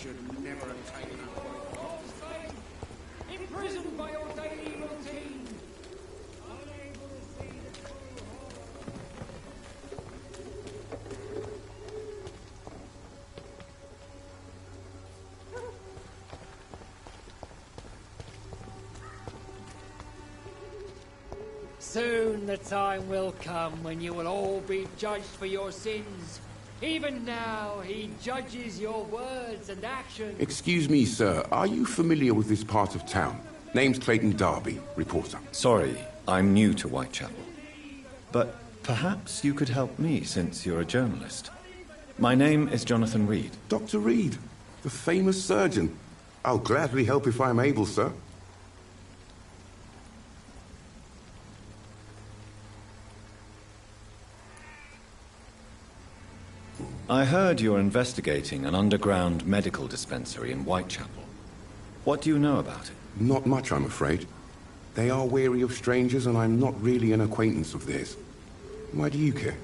should never have taken up. All same, imprisoned by your daily routine. Unable to see the true Soon the time will come when you will all be judged for your sins. Even now, he judges your words and actions. Excuse me, sir. Are you familiar with this part of town? Name's Clayton Darby, reporter. Sorry, I'm new to Whitechapel. But perhaps you could help me since you're a journalist. My name is Jonathan Reed. Dr. Reed, the famous surgeon. I'll gladly help if I'm able, sir. I heard you're investigating an underground medical dispensary in Whitechapel. What do you know about it? Not much, I'm afraid. They are wary of strangers, and I'm not really an acquaintance of theirs. Why do you care?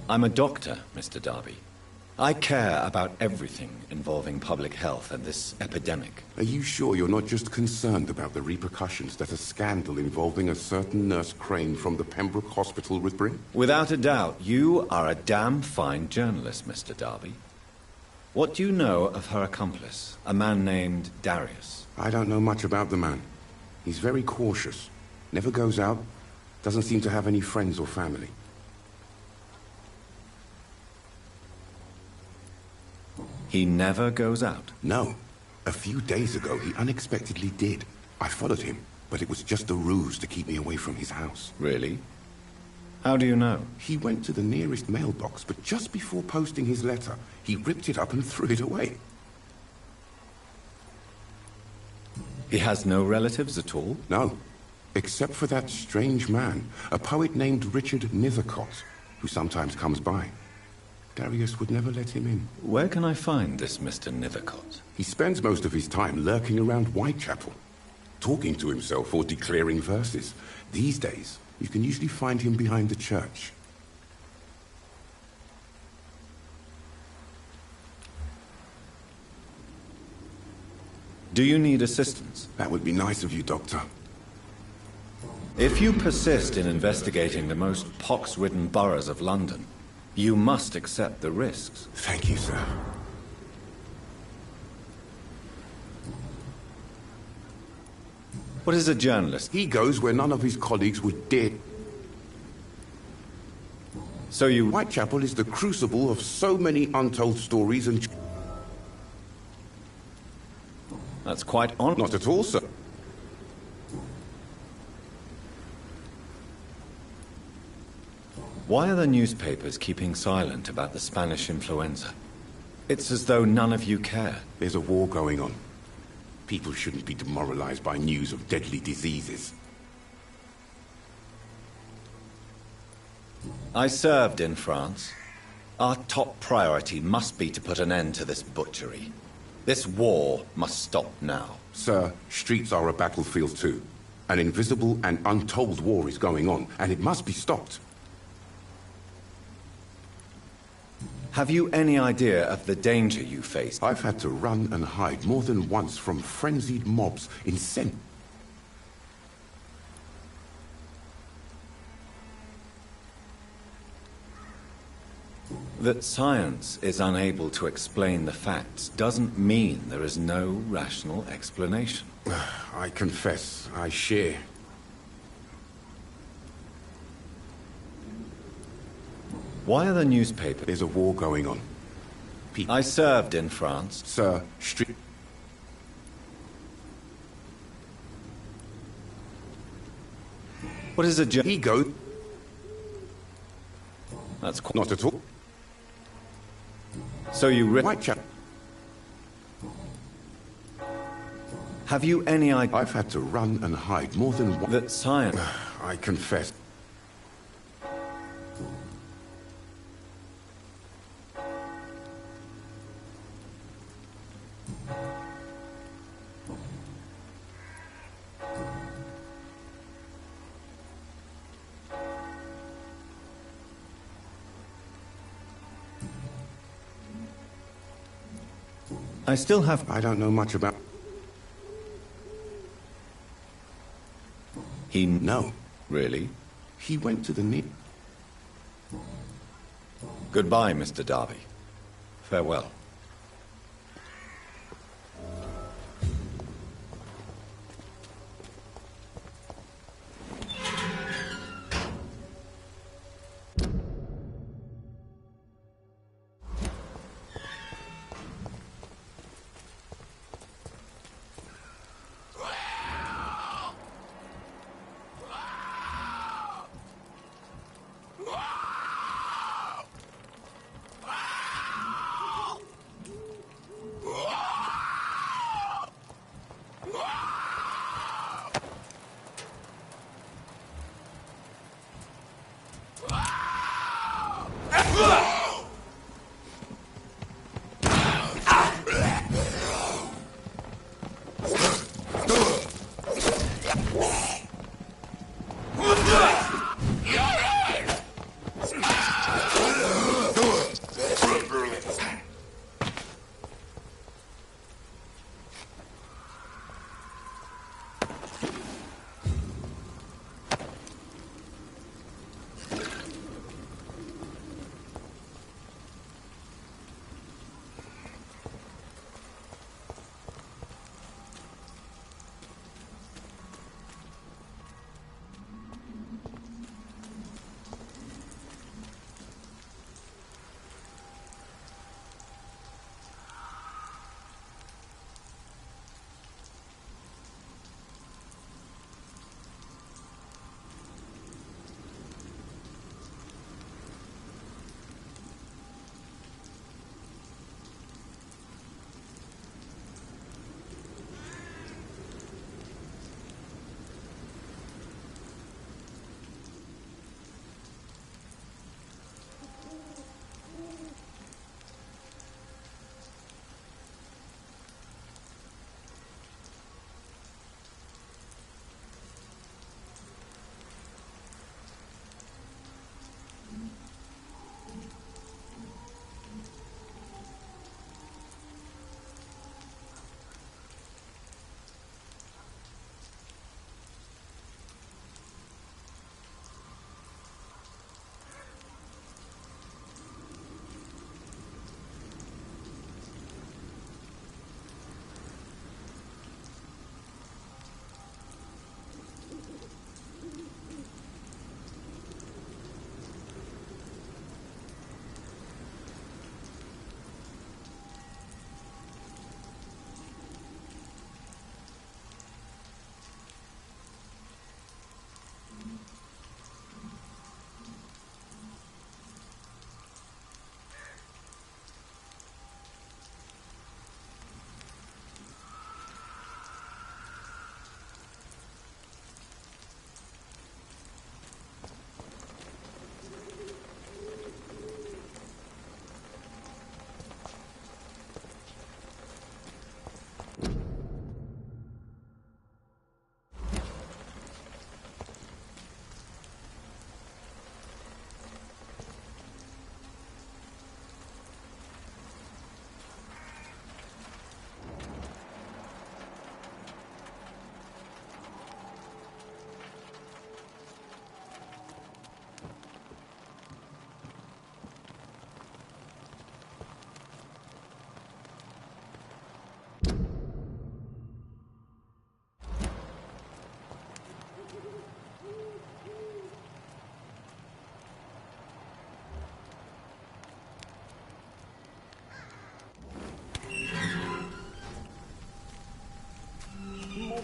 I'm a doctor, Mr. Darby. I care about everything involving public health and this epidemic. Are you sure you're not just concerned about the repercussions that a scandal involving a certain Nurse Crane from the Pembroke Hospital would bring? Without a doubt, you are a damn fine journalist, Mr. Darby. What do you know of her accomplice, a man named Darius? I don't know much about the man. He's very cautious. Never goes out. Doesn't seem to have any friends or family. He never goes out? No. A few days ago, he unexpectedly did. I followed him, but it was just a ruse to keep me away from his house. Really? How do you know? He went to the nearest mailbox, but just before posting his letter, he ripped it up and threw it away. He has no relatives at all? No. Except for that strange man, a poet named Richard Nithercott, who sometimes comes by. Darius would never let him in. Where can I find this Mr. Nithercott? He spends most of his time lurking around Whitechapel, talking to himself or declaring verses. These days, you can usually find him behind the church. Do you need assistance? That would be nice of you, Doctor. If you persist in investigating the most pox-ridden boroughs of London, you must accept the risks. Thank you, sir. What is a journalist? He goes where none of his colleagues would dare. So you... Whitechapel is the crucible of so many untold stories and... That's quite on... Not at all, sir. Why are the newspapers keeping silent about the Spanish influenza? It's as though none of you care. There's a war going on. People shouldn't be demoralized by news of deadly diseases. I served in France. Our top priority must be to put an end to this butchery. This war must stop now. Sir, streets are a battlefield too. An invisible and untold war is going on, and it must be stopped. Have you any idea of the danger you face? I've had to run and hide more than once from frenzied mobs incensed. That science is unable to explain the facts doesn't mean there is no rational explanation. I confess, I share. Why are the newspapers... There's a war going on. I served in France. Sir, street... What is a... Ego? That's quite... Not at all. So you... Whitechapel. Have you any idea... I've had to run and hide more than one... That science... I confess. I still have... I don't know much about... He... No. Really? He went to the Goodbye, Mr. Darby. Farewell.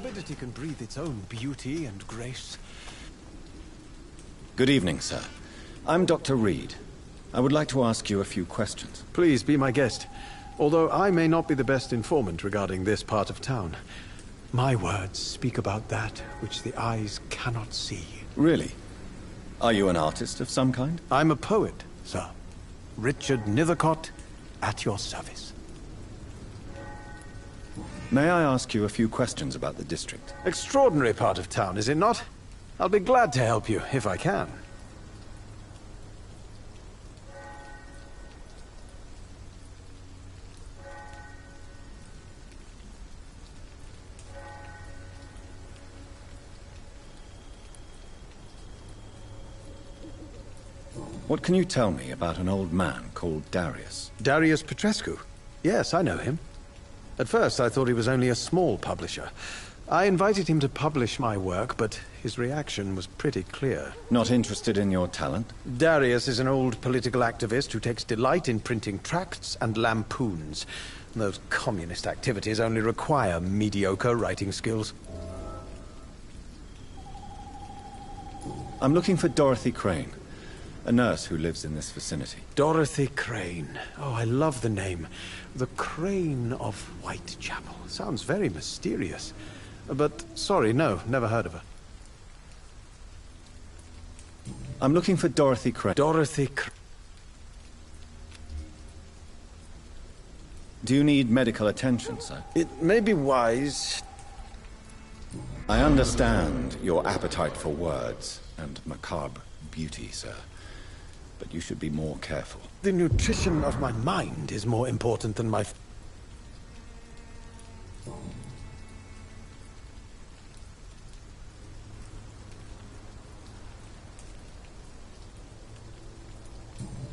Nobility can breathe its own beauty and grace. Good evening, sir. I'm Dr. Reed. I would like to ask you a few questions. Please be my guest, although I may not be the best informant regarding this part of town. My words speak about that which the eyes cannot see. Really? Are you an artist of some kind? I'm a poet, sir. Richard Nethercott, at your service. May I ask you a few questions about the district? Extraordinary part of town, is it not? I'll be glad to help you, if I can. What can you tell me about an old man called Darius? Darius Petrescu? Yes, I know him. At first, I thought he was only a small publisher. I invited him to publish my work, but his reaction was pretty clear. Not interested in your talent? Darius is an old political activist who takes delight in printing tracts and lampoons. Those communist activities only require mediocre writing skills. I'm looking for Dorothy Crane, a nurse who lives in this vicinity. Dorothy Crane. Oh, I love the name. The Crane of Whitechapel. Sounds very mysterious. But, sorry, no, never heard of her. I'm looking for Dorothy Crane. Dorothy Crane. Do you need medical attention, sir? It may be wise. I understand your appetite for words and macabre beauty, sir. But you should be more careful. The nutrition of my mind is more important than my...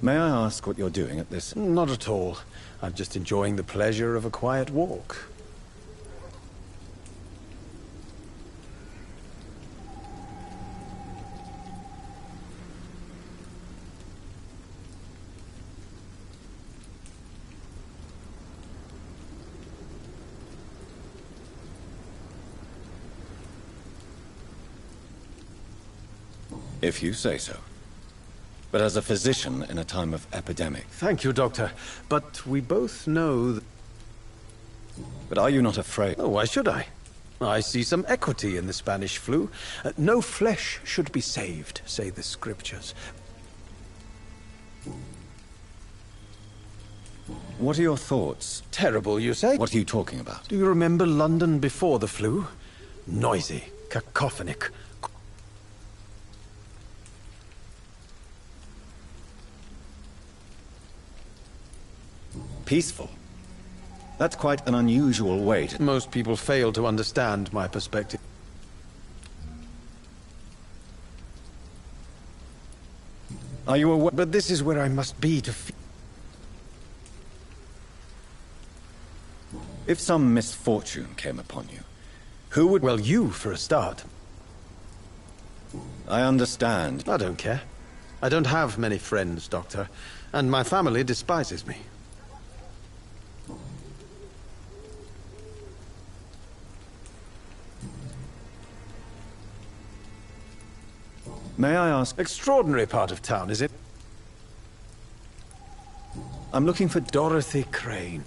May I ask what you're doing at this? Not at all. I'm just enjoying the pleasure of a quiet walk. If you say so. But as a physician in a time of epidemic. Thank you, Doctor. But we both know that... But are you not afraid? Oh, why should I? I see some equity in the Spanish flu. No flesh should be saved, say the scriptures. What are your thoughts? Terrible, you say? What are you talking about? Do you remember London before the flu? Noisy, cacophonic. Peaceful. That's quite an unusual way to... Most people fail to understand my perspective. Are you aware? But this is where I must be to feel... If some misfortune came upon you, who would... Well, you, for a start. I understand. I don't care. I don't have many friends, Doctor, and my family despises me. May I ask... Extraordinary part of town, is it? I'm looking for... Dorothy Crane.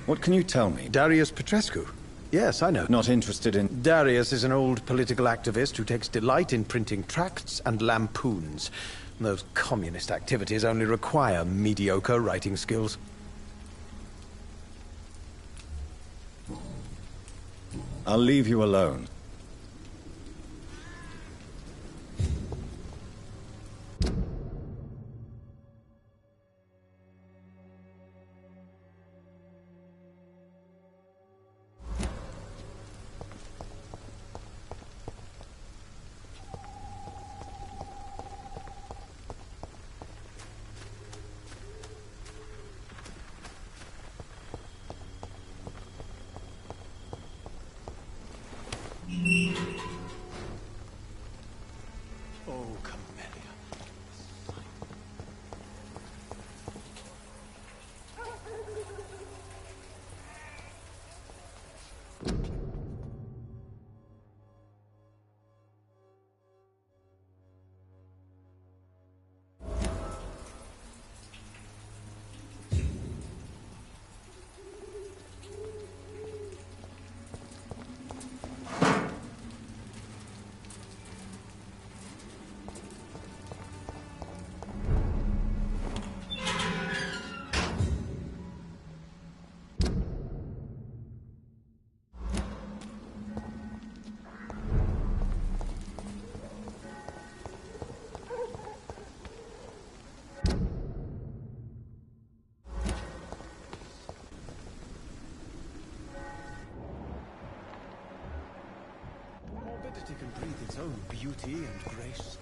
What can you tell me? Darius Petrescu. Yes, I know. Not interested in... Darius is an old political activist who takes delight in printing tracts and lampoons. Those communist activities only require mediocre writing skills. I'll leave you alone. can breathe its own beauty and grace.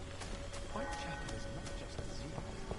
Whitechapel is not just a zoo.